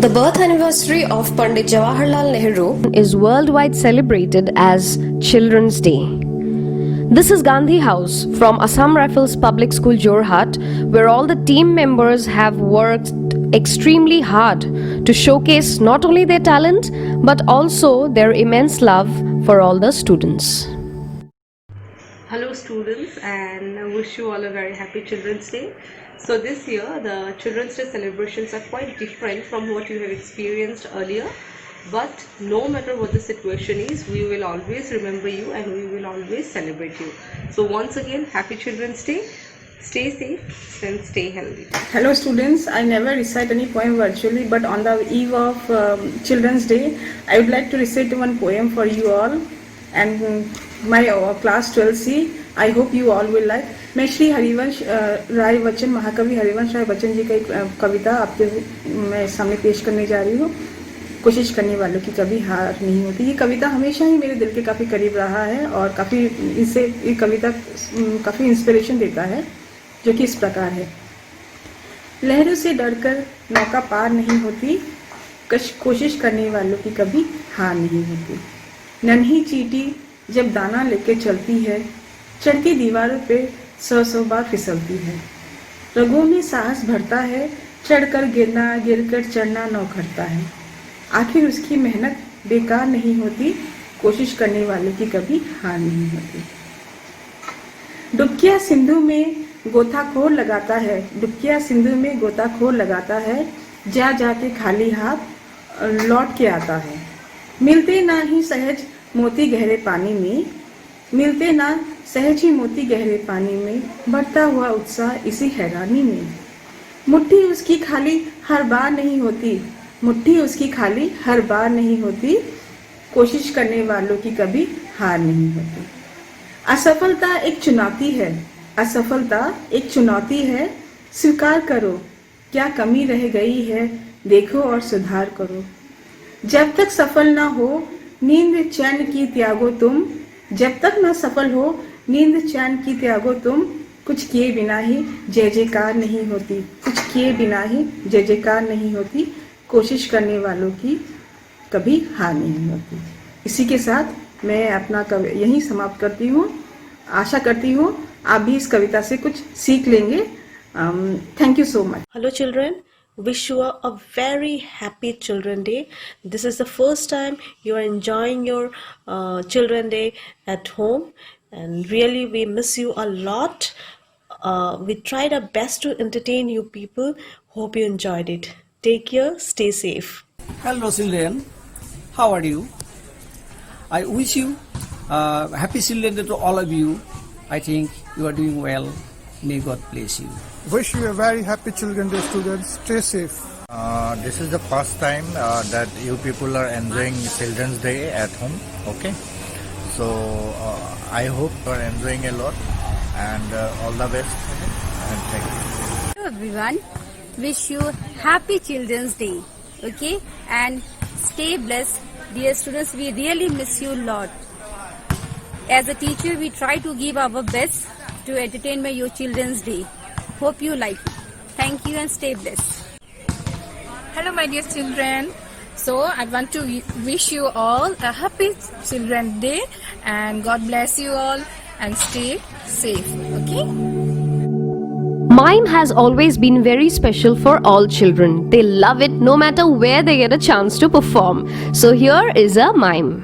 The birth anniversary of Pandit Jawaharlal Nehru is worldwide celebrated as Children's Day. This is Gandhi House from Assam Rifles Public School Jorhat, where all the team members have worked extremely hard to showcase not only their talent but also their immense love for all the students. Hello students, and I wish you all a very happy Children's Day. So this year the Children's Day celebrations are quite different from what you have experienced earlier, but no matter what the situation is, we will always remember you and we will always celebrate you. So once again, happy Children's Day. Stay safe and stay healthy. Hello students, I never recite any poem virtually, but on the eve of Children's Day, I would like to recite one poem for you all and my class 12C. I hope you all will like. मैं श्री हरिवंश राय बच्चन, महाकवि हरिवंश राय बच्चन जी का एक कविता आपके मैं सामने पेश करने जा रही हूँ। कोशिश करने वालों की कभी हार नहीं होती। ये कविता हमेशा ही मेरे दिल के काफ़ी करीब रहा है और काफ़ी इससे ये कविता काफ़ी इंस्पिरेशन देता है, जो कि इस प्रकार है। लहरों से डरकर नौका पार नहीं होती, कोशिश करने वालों की कभी हार नहीं होती। नन्ही चींटी जब दाना लेके चलती है, चढ़ती दीवारों पे 100 बार फिसलती है। रगों में साहस भरता है, चढ़कर गिरना, गिरकर चढ़ना नौखरता है। आखिर उसकी मेहनत बेकार नहीं होती, कोशिश करने वालों की कभी हार नहीं होती। डुबकिया सिंधु में गोताखोर लगाता है, डुबकिया सिंधु में गोताखोर लगाता है, जा जाके खाली हाथ लौट के आता है। मिलते ना ही सहज मोती गहरे पानी में, मिलते ना सहज ही मोती गहरे पानी में, बढ़ता हुआ उत्साह इसी हैरानी में। मुट्ठी उसकी खाली हर बार नहीं होती, मुट्ठी उसकी खाली हर बार नहीं होती, कोशिश करने वालों की कभी हार नहीं होती। असफलता एक चुनौती है, असफलता एक चुनौती है, स्वीकार करो क्या कमी रह गई है, देखो और सुधार करो। जब तक सफल ना हो नींद चैन की त्यागो तुम, जब तक ना सफल हो नींद चैन की त्यागो तुम, कुछ किए बिना ही जय जयकार नहीं होती, कुछ किए बिना ही जय जयकार नहीं होती, कोशिश करने वालों की कभी हार नहीं होती। इसी के साथ मैं अपना यहीं समाप्त करती हूँ। आशा करती हूँ आप भी इस कविता से कुछ सीख लेंगे। Thank you so much. Hello children, wish you a very happy Children Day. This is the first time you are enjoying your Children Day at home, and really we miss you a lot. We tried our best to entertain you people. Hope you enjoyed it. Take care, stay safe. Hello children, how are you? I wish you happy Children Day to all of you. I think you are doing well. May God bless you. Wish you a very happy Children's Day, students. Stay safe. This is the first time that you people are enjoying Children's Day at home. Okay, so I hope you are enjoying a lot, and all the best. And thank you. Hello everyone, wish you happy Children's Day. Okay, and stay blessed, dear students. We really miss you a lot. As a teacher, we try to give our best to entertain your Children's Day. Hope you like it. Thank you and stay blessed. Hello my dear children. So I want to wish you all a happy Children's Day and God bless you all and stay safe. Okay? Mime has always been very special for all children. They love it no matter where they get a chance to perform. So here is a mime.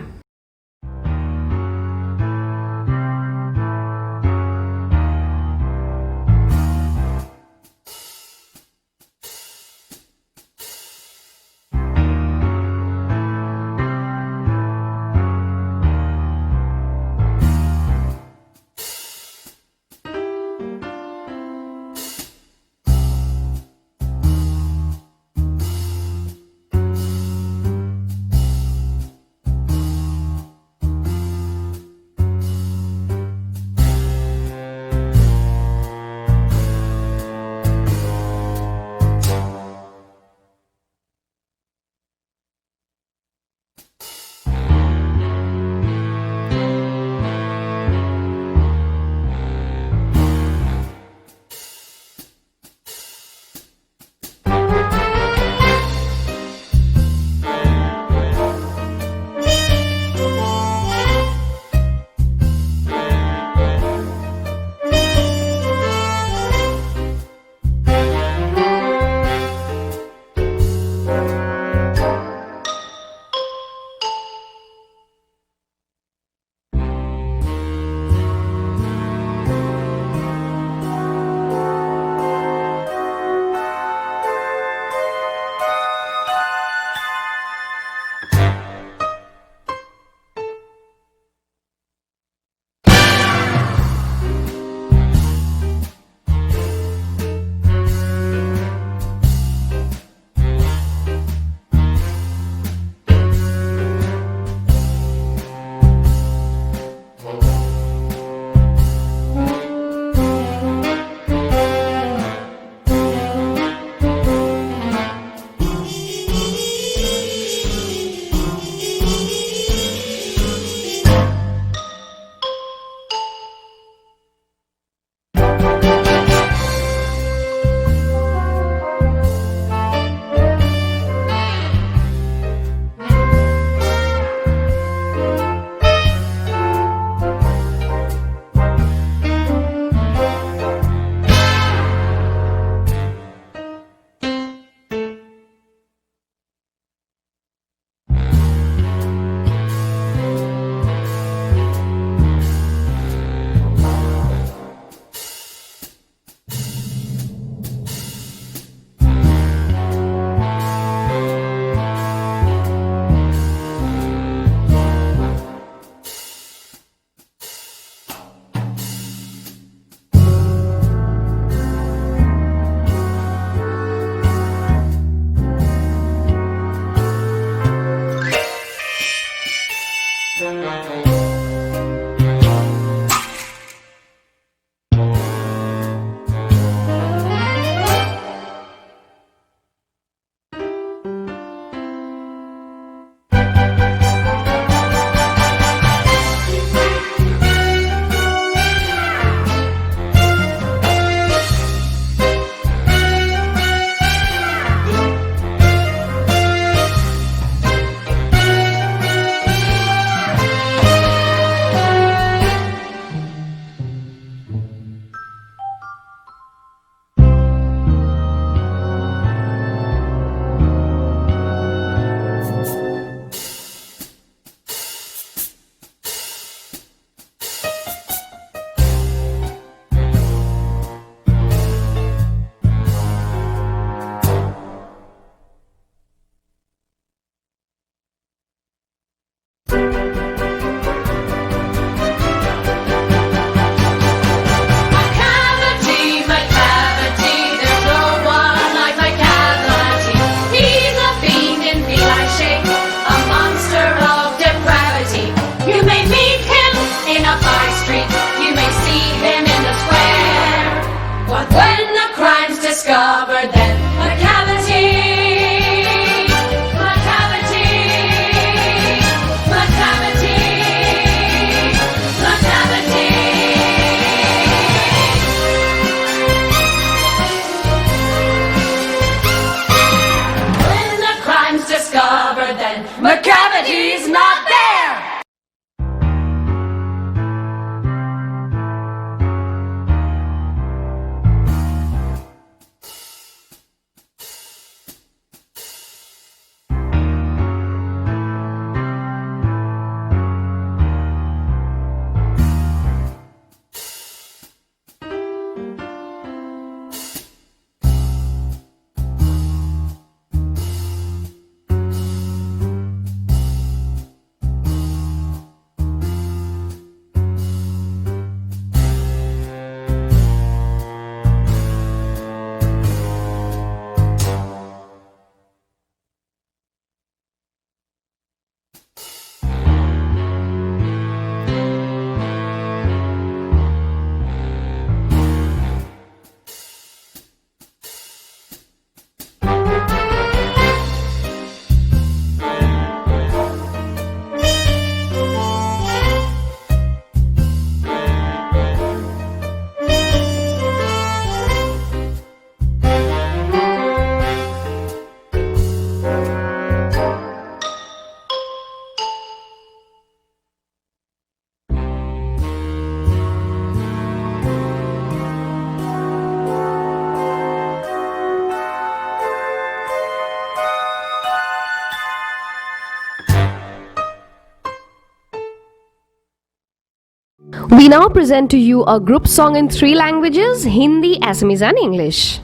We now present to you a group song in 3 languages, Hindi, Assamese and English.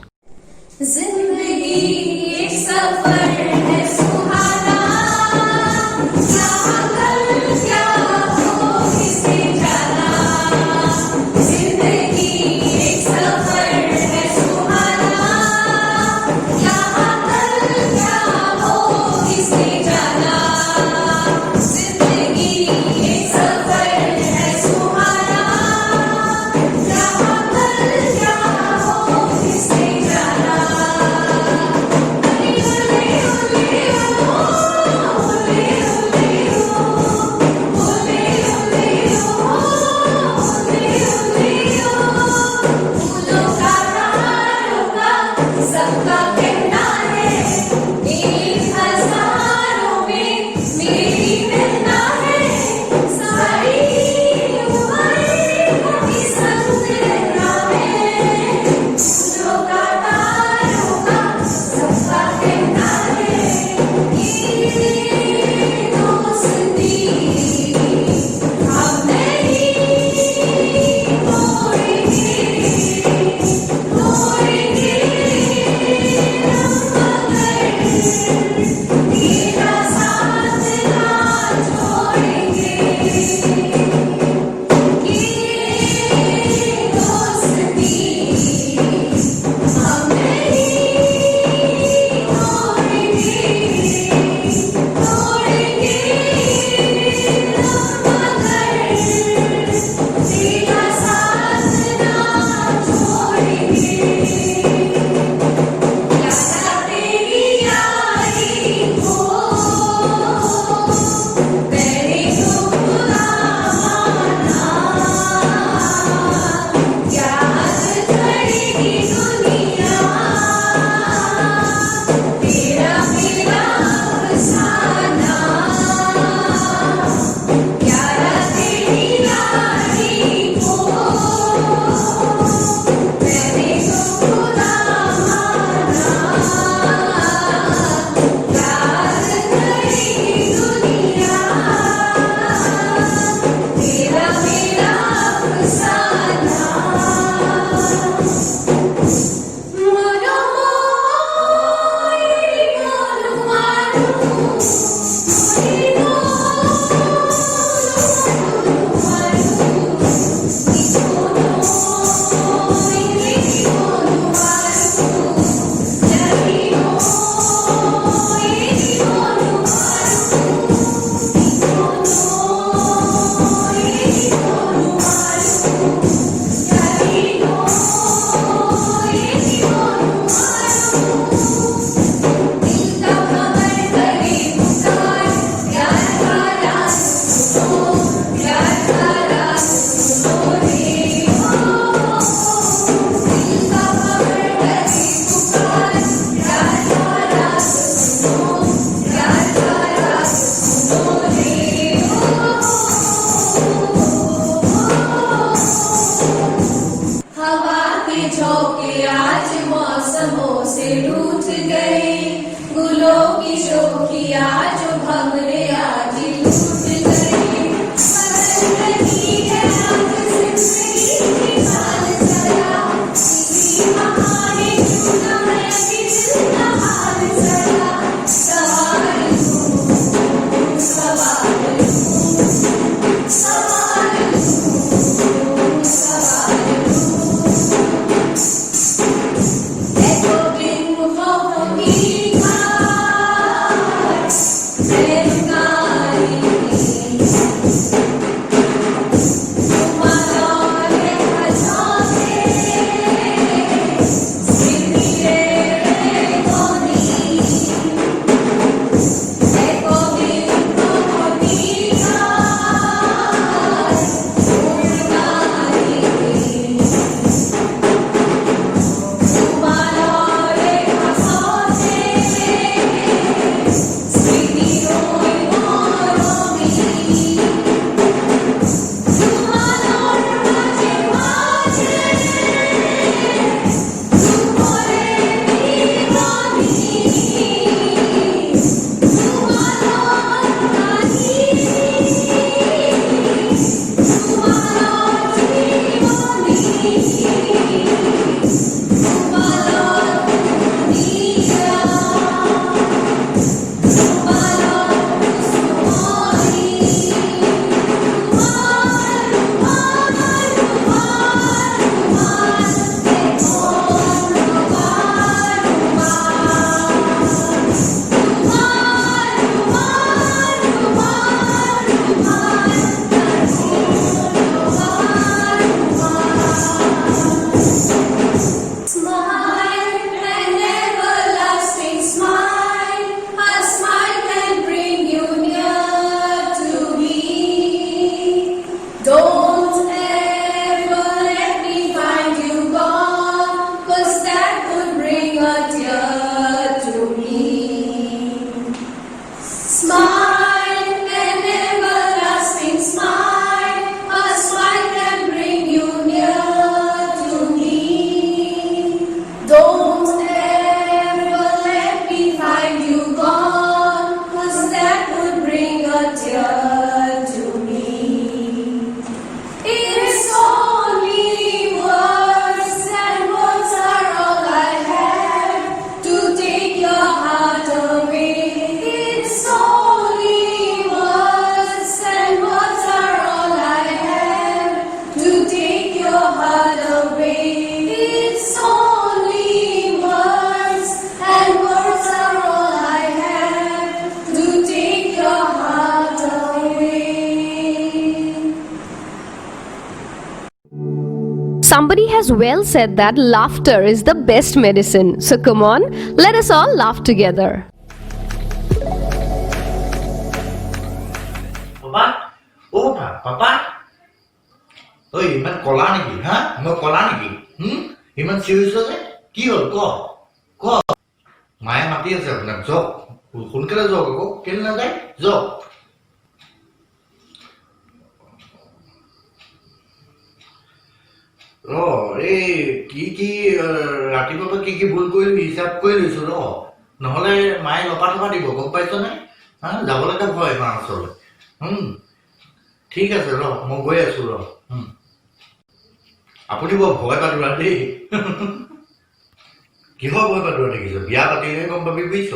जिंदगी एक सफर है सुहाना, यहाँ कल क्या हो किसे जाना। जिंदगी एक सफर है सुहाना, यहाँ कल क्या हो किसे जाना। जिंदगी एक सफर है सुहाना, यहाँ कल क्या हो किसे जाना। सबका कहना है एक हजारों में मेरी कहना है। सारी उम्र कभी संग रहना है। फूलों का तारों का सबका कहना है ये दोस्ती हम नहीं तोड़ेंगे, तोड़ेंगे तेरा साथ ना छोड़ेंगे। ये दोस्ती हम नहीं तोड़ेंगे, तोड़ेंगे मगर तेरा साथ ना छोड़ेंगे। यारा तेरी यारी को मैंने तो खुदा माना। क्या हद करेगी दुनिया तेरा मेरा अफसाना। यारा तेरी यारी को मैंने तो खुदा माना। याद करेगी दुनिया तेरा मेरा अफसाना। मोरो मोरी गोलू मारू, मोरी गोलू मारू। हवा के झोंके आज मौसमों से रूठ गए। गुलों की शोखियाँ जो भंवरे आज लूट गए। बदल रही है आज जिंदगी की चाल जरा, किसी बहाने क्यों न है कि दिल का हाल जरा। सवार हूँ, सवार हूँ, सवार हूँ, सवार हूँ। देखो बिन खौफों की खार Somebody has well said that laughter is the best medicine. So come on, let us all laugh together. Papa, oh papa, oi, iman kola niki, ha? Iman kola niki, Iman serious je? Ki hol ko? Ko? Maya mati ase apnak jog. Sonkale jog ko, ken na jai? Jog. এই কি ৰাতিপুৱা কি ভুল কৰিলো হিচাপ কৰি লৈছো নহলে মায়ে লপা টপা দিব গম পাইছ নে যাবলৈকে ভয় মাৰ ওচৰলৈ ঠিক আছে মই গৈ আছো আপুনি বৰ ভয় পাতোৰা দেই কিহৰ ভয় পাতোৰা দেখিছ বিয়া পাতিলে গম পাবি বুজিছ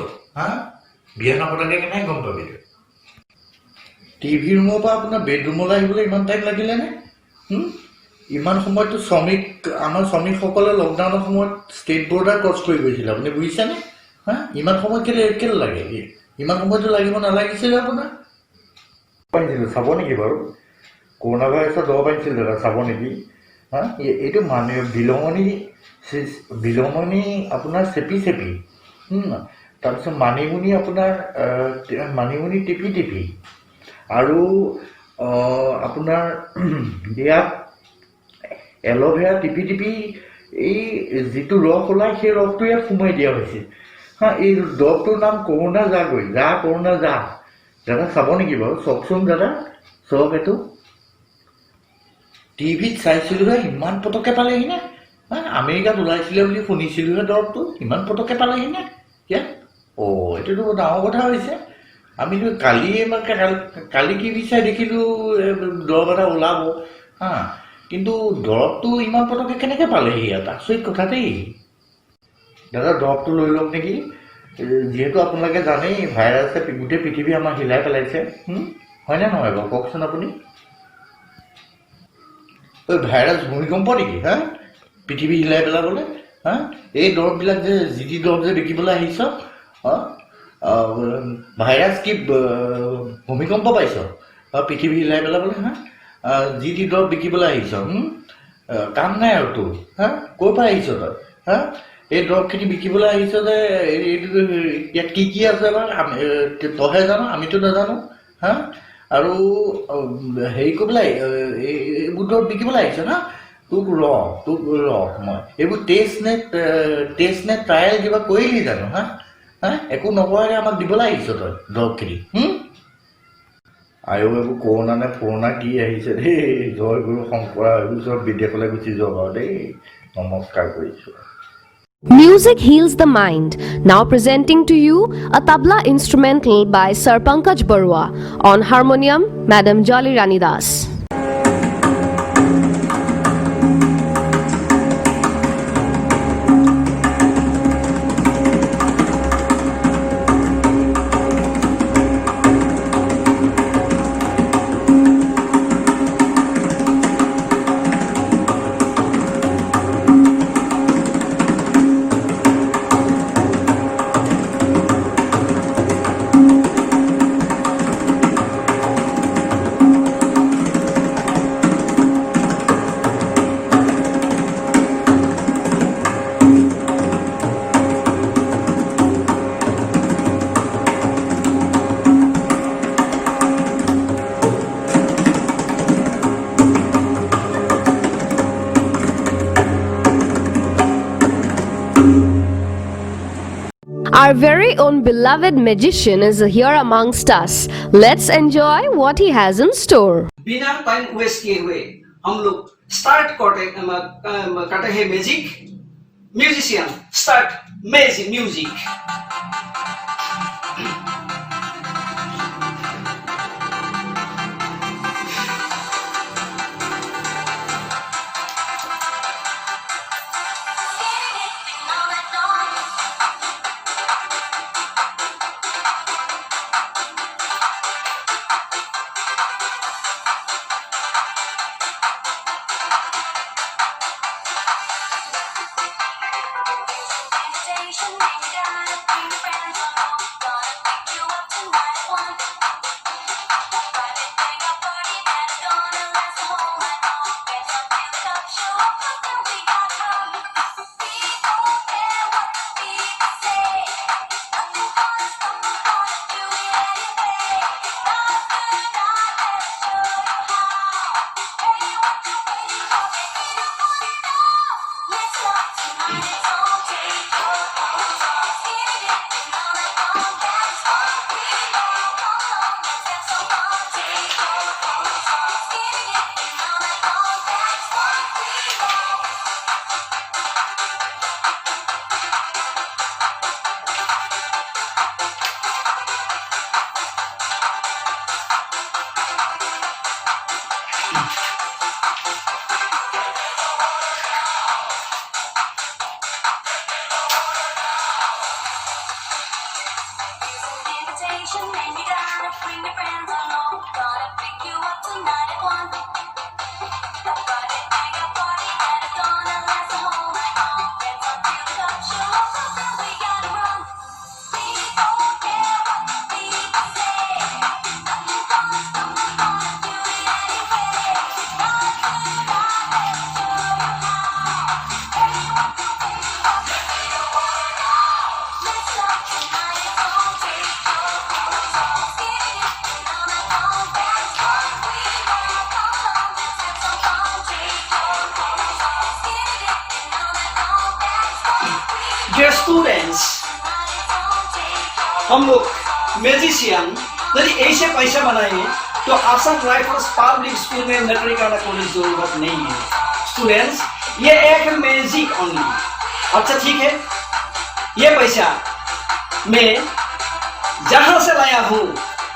বিয়া নপতাকে কেনেকৈ গম পাবি টিভি ৰুমৰ পৰা আপোনাৰ বেডৰুমলৈ আহিবলৈ ইমান টাইম লাগিলে নে ইমান সময়তো আমাৰ শ্ৰমিকসকলে লকডাউনৰ সময়ত ষ্টেট বৰ্ডাৰ ক্ৰছ কৰি গৈছিল আপুনি বুজিছেনে ইমান সময় কেলে লাগে ইমান সময়তো লাগিব নালাগিছিলে আপোনাৰ পাইছিলোঁ চাব নেকি বাৰু কৰোণা ভাইৰাছৰ দৰৱ পাইছিল দাদা চাব নেকি এইটো মানে বিলঙনি আপোনাৰ চেপি তাৰপিছত মানিমুনি টিপি আৰু আপোনাৰ ইয়াত এল'ভেৰা টিপি এই যিটো ৰস ওলায় সেই ৰসটো ইয়াত সোমাই দিয়া হৈছে এই দৰৱটোৰ নাম কৰোণা কৰোণা দাদা চাব নেকি বাৰু চাওকচোন দাদা চাওক এইটো টিভিত চাইছিলোহে ইমান পটককৈ পালেহি নে আমেৰিকাত ওলাইছিলে বুলি শুনিছিলোহে দৰৱটো ইমান পটককৈ পালেহি নে ইয়াত এইটোতো ডাঙৰ কথা হৈছে আমিতো কালি কি বিচাৰি দেখিলোঁ দৰৱ এটা ওলাব কিন্তু দৰৱটো ইমান পটককৈ কেনেকৈ পালেহি ইয়াত আচৰিত কথা দেই দাদা দৰৱটো লৈ লওক নেকি যিহেতু আপোনালোকে জানেই ভাইৰাছে গোটেই পৃথিৱী আমাক হিলাই পেলাইছে হয়নে নহয় বাৰু কওকচোন আপুনি ভাইৰাছ ভূমিকম্প নেকি পৃথিৱী হিলাই পেলাবলৈ এই দৰৱবিলাক যি দৰৱ বিকিবলৈ আহিছ ভাইৰাছ কি ভূমিকম্প পাইছ পৃথিৱী হিলাই পেলাবলৈ যি দৰৱ বিকিবলৈ আহিছ কাম নাই আৰু তোৰ ক'ৰ পৰা আহিছ তই এই দৰৱখিনি বিকিবলৈ আহিছ যে ইয়াত কি আছে বাৰু তইহে জানো আমিতো নাজানো আৰু হেৰি কৰিবলৈ এইবোৰ দৰৱ বিকিবলৈ আহিছ না তোক ৰ মই এইবোৰ টেষ্ট নে ট্ৰায়েল কিবা কৰিলি জানো একো নকৰাকৈ আমাক দিবলৈ আহিছ তই দৰৱখিনি এইবোৰ কৰোণা নে ফোৰণা কি আহিছে দেই জয় গুৰু শংকৰা এইবোৰ চব বিদেশলৈ গুচি যোৱা বাৰু দেই নমস্কাৰ কৰিছোঁ Music heals the mind. Now presenting to you a tabla instrumental by Sir Pankaj Barua. On harmonium, Madam Jolly Rani Das. Our very own beloved magician is here amongst us. Let's enjoy what he has in store. बिना time waste किए हुए हम लोग start करते हैं magic musician start magic music Meditation, ain't got a few friends. invitation and you gotta bring your friends along. Gonna pick you up tonight at 1. A private mega party that is gonna last the whole night long. Dance until the cock show up, we gotta run. We don't care what people say. Nothing gonna stop us, gonna do it anyway. Rock tonight, let's show you how. Anyone can take you up if you don't wanna know. Let's rock tonight, it's gonna take your clothes off. Skinny dipping on that long dance floor. We all come on, let's have some fun. Take your clothes off. Skinny dipping on that long dance floor. Dear students, Tonight it's gonna take your हम लोग musician यदि ऐसे पैसा बनाएंगे तो Assam rifles public school में नौकरी करने की कोई जरूरत नहीं है। स्टूडेंट्स, ये एक मैजिक ओनली। अच्छा ठीक है, ये पैसा मैं जहां से लाया हूं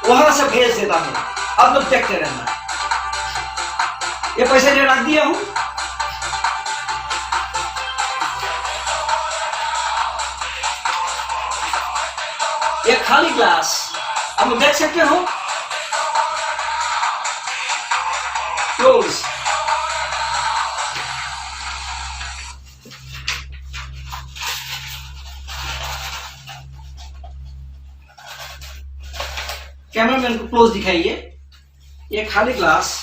वहां से भेज देता हूं, आप लोग देखते रहना। ये पैसा जो रख दिया हूं, ये खाली ग्लास आप लोग देख सकते हो, क्लोज। कैमरामैन को क्लोज दिखाइए, ये खाली ग्लास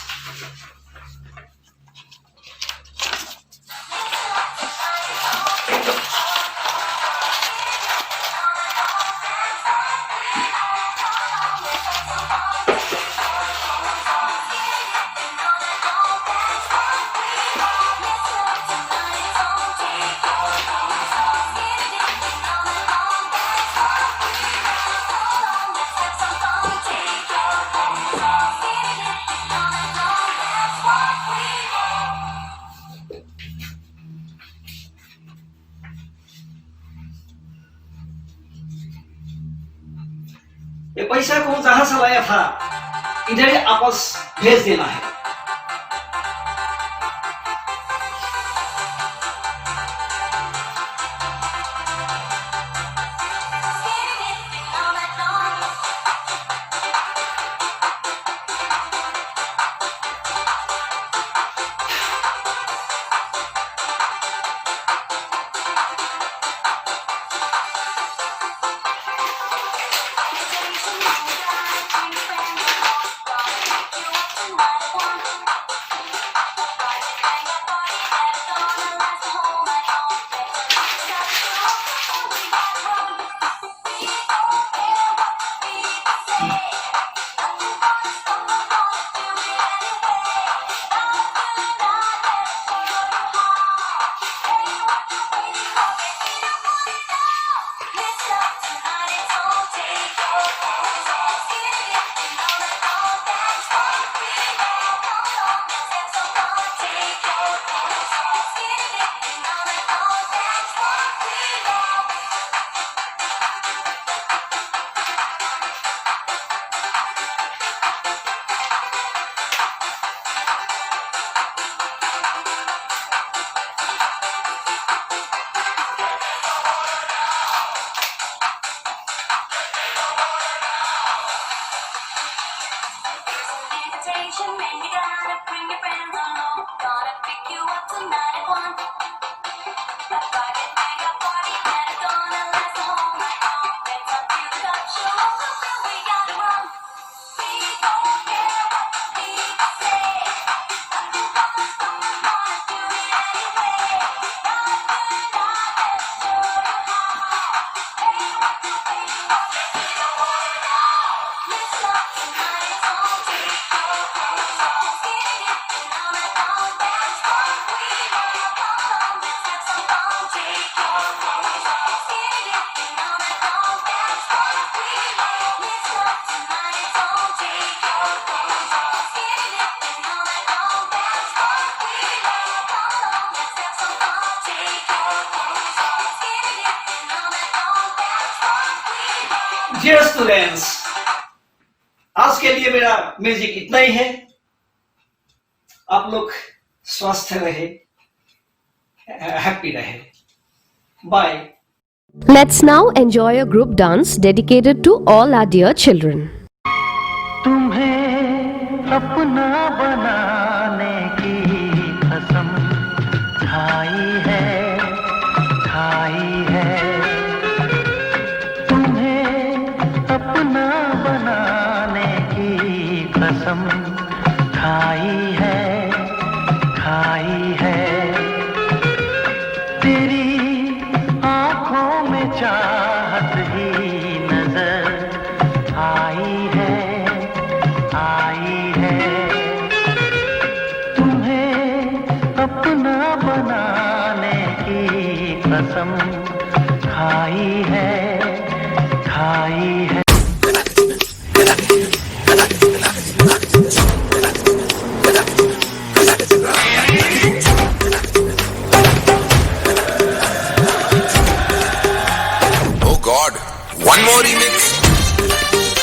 ये पैसा को जहां से लाया था इधर ही आपस भेज देना है। invitation and you gotta bring your friends along. Gonna pick you up tonight at 1. A private mega party that is gonna last the whole night long. Dance until the cock show up, we gotta run. We don't care what people say. Nothing gonna stop us, gonna do it anyway. Rock tonight, let's show you how. Anyone can take you up if you don't wanna know. Let's rock tonight, it's gonna take your clothes off. Skinny dipping on that long dance floor. We all come on, let's have some fun. Take your clothes off. Skinny dipping on that long dance floor. We all let's rock tonight, it's gonna take your clothes off. Skinny dipping on that long dance floor. We all come on, let's have some fun. Take your clothes off. Skinny dipping on that long dance floor. We all dear students, आज के लिए मेरा music इतना ही है। आप लोग स्वस्थ रहे, हैप्पी रहे। Bye. Let's now enjoy a group dance dedicated to all our dear children. तुम्हें अपना बनाने की कसम खाई है तुम्हें अपना बनाने की कसम खाई है तेरी आंखों में चाहत ही नजर आई है तुम्हें अपना बनाने की कसम खाई है Oh God, one more remix.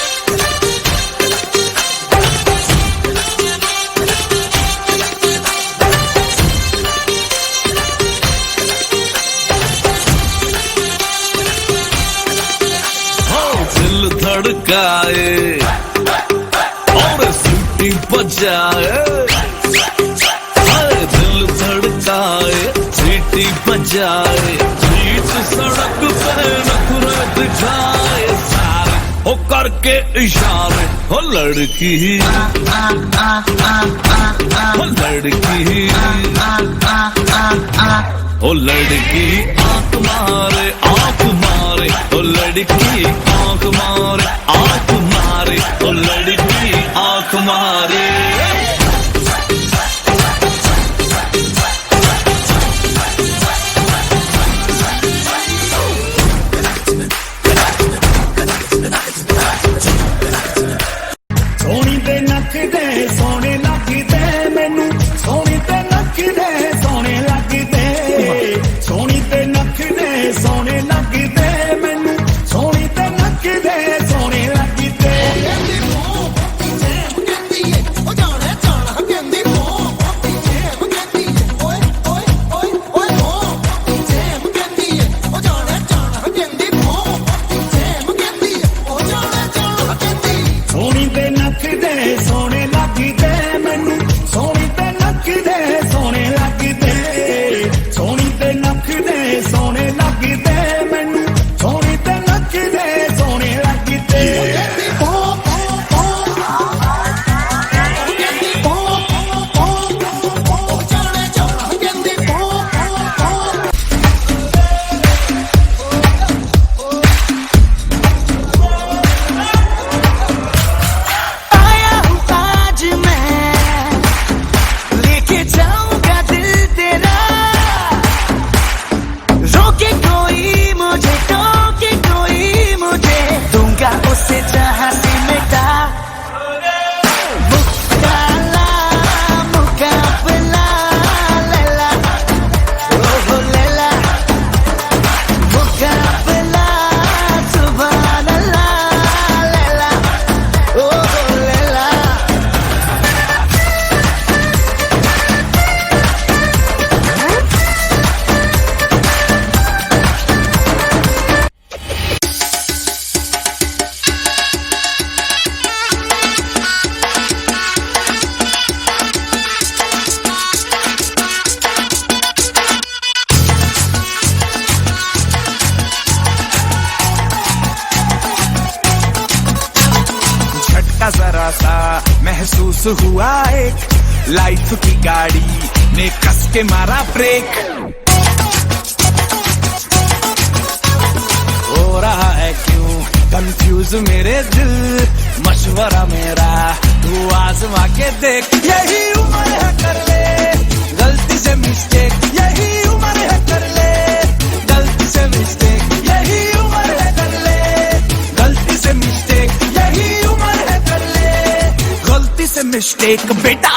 दिल धड़काए और सीटी बजाए दिल धड़काए सीटी बजाए बीच सड़क पे नखरे दिखाए सारे हो करके इशारे हो लड़की ओ लड़की आंख मारे ओ लड़की आंख मारे ओ लड़की आंख मारे सोनी ते नख दे सोने लगदे मैनू सोनी ते नख दे सोने लगदे सोनी ते नख दे सोने लगदे मैनू सोनी ते नख दे सोने लगदे सोनी ते नख दे सोने लगदे मैनू सोनी ते नख दे सोने लगदे सोनी ते नख दे सोने लगदे मैनू सोनी ते नख दे सोने लगदे उससे जहाँ से मिटा मुकाबला लैला ओहो लैला मुकाबला सुभान अल्लाह लैला ओहो लैला जरा सा महसूस हुआ एक लाइफ की गाड़ी ने कस के मारा ब्रेक हो रहा है क्यों कंफ्यूज मेरे दिल मशवरा मेरा तू आजमा के देख यही उम्र है कर ले गलती से मिस्टेक यही उम्र है कर ले गलती से मिस्टेक यही उम्र है कर ले गलती से मिस्टेक यही उम्र है कर ले गलती से मिस्टेक बेटा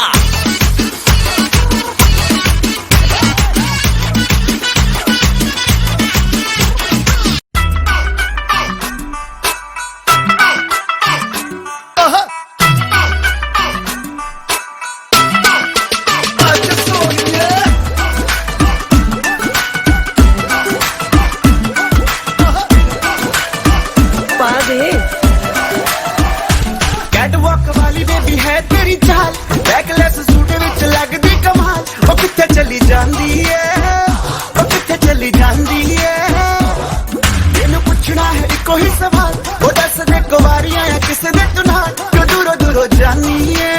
कैटवॉक वाली बेबी है तेरी चाल, बैकलेस सूट विच लगदी कमाल, ओ किथे चली जांदी है, ओ किथे चली जांदी है। मैनू पुछना है इको ही सवाल, ओ दस दे कुवारियां है किसे दे तू नाल, क्यों दूरों दूरों जानी है,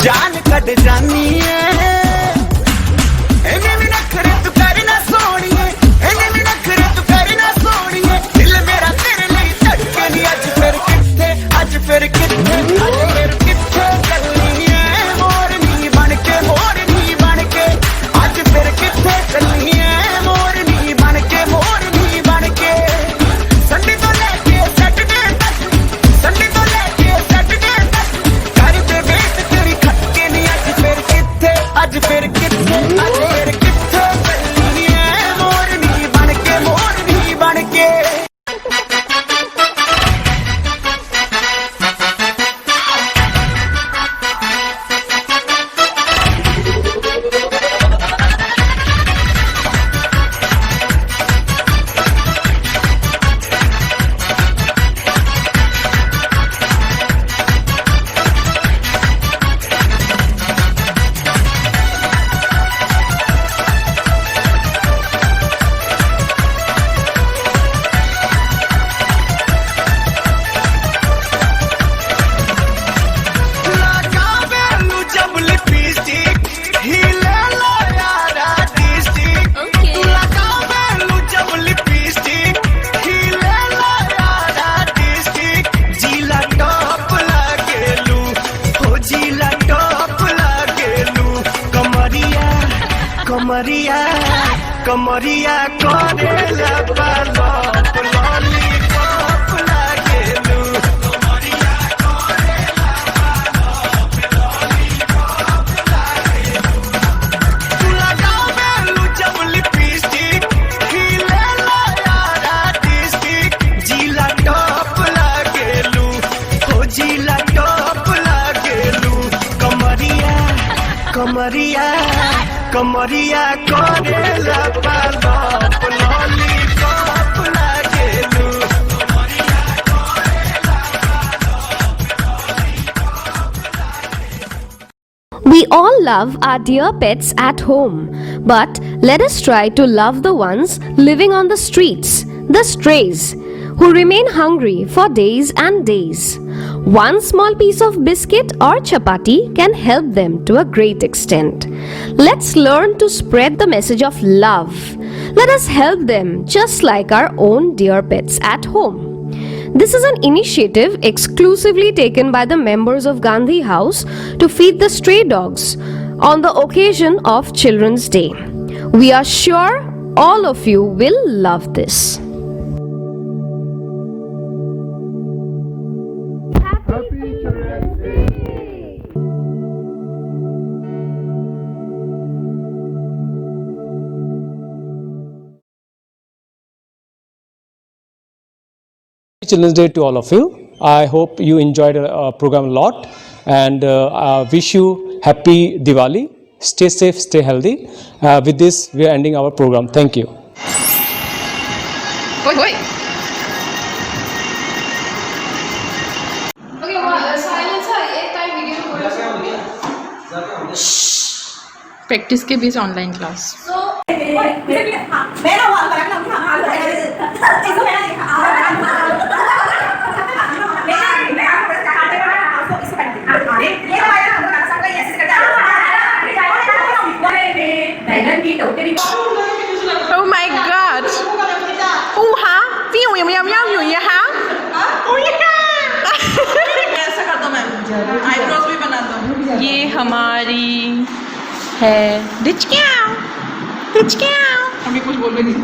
जान कट जानी है। एने भी नखरे तू करना सोनिए, एने भी नखरे तू करना सोनिए, दिल मेरा तेरे लिए धड़के नी अज फिर किथे, अज फिर किथे, अज फिर किथे चलनी है मोरनी बनके, मोरनी बनके, अज फिर किथे चलनी है मोरनी बनके, मोरनी बनके। संडे तो लेके सैटरडे तक, संडे तो लेके सैटरडे तक, कर दे वेट तेरी खटके नी अज फिर किथे, अज फिर किथे, अज फिर किथे चलनी है मोरनी बनके, मोरनी बनके। कमरिया कमरिया करेला पालप लॉलीपॉप लागेलू, कमरिया करेला पालप लॉलीपॉप लागेलू। तू लगावेलू जब लिपस्टिक, खिलेला यारा डिस्टिक, जिला टॉप लागेलू, हो जिला टॉप लागेलू। कमरिया कमरिया कमरिया करेला पालप लॉलीपॉप लागेलू, कमरिया करेला पालप लॉलीपॉप लागेलू। We all love our dear pets at home, but let us try to love the ones living on the streets, the strays, who remain hungry for days and days. One small piece of biscuit or chapati can help them to a great extent. Let's learn to spread the message of love. Let us help them just like our own dear pets at home. This is an initiative exclusively taken by the members of Gandhi House to feed the stray dogs on the occasion of Children's Day. We are sure all of you will love this. Children's Day to all of you. I hope you enjoyed our program a lot, and I wish you happy Diwali. Stay safe, stay healthy. With this, we are ending our program. Thank you. Wait. Okay, silence है. एक time video practice के बीच online class. Oh my god! हाँ, क्यों ऐसा कर दो ma'am, eyebrows भी बना दो। ये हमारी है डिचक्याओ। अभी कुछ बोल भी नहीं।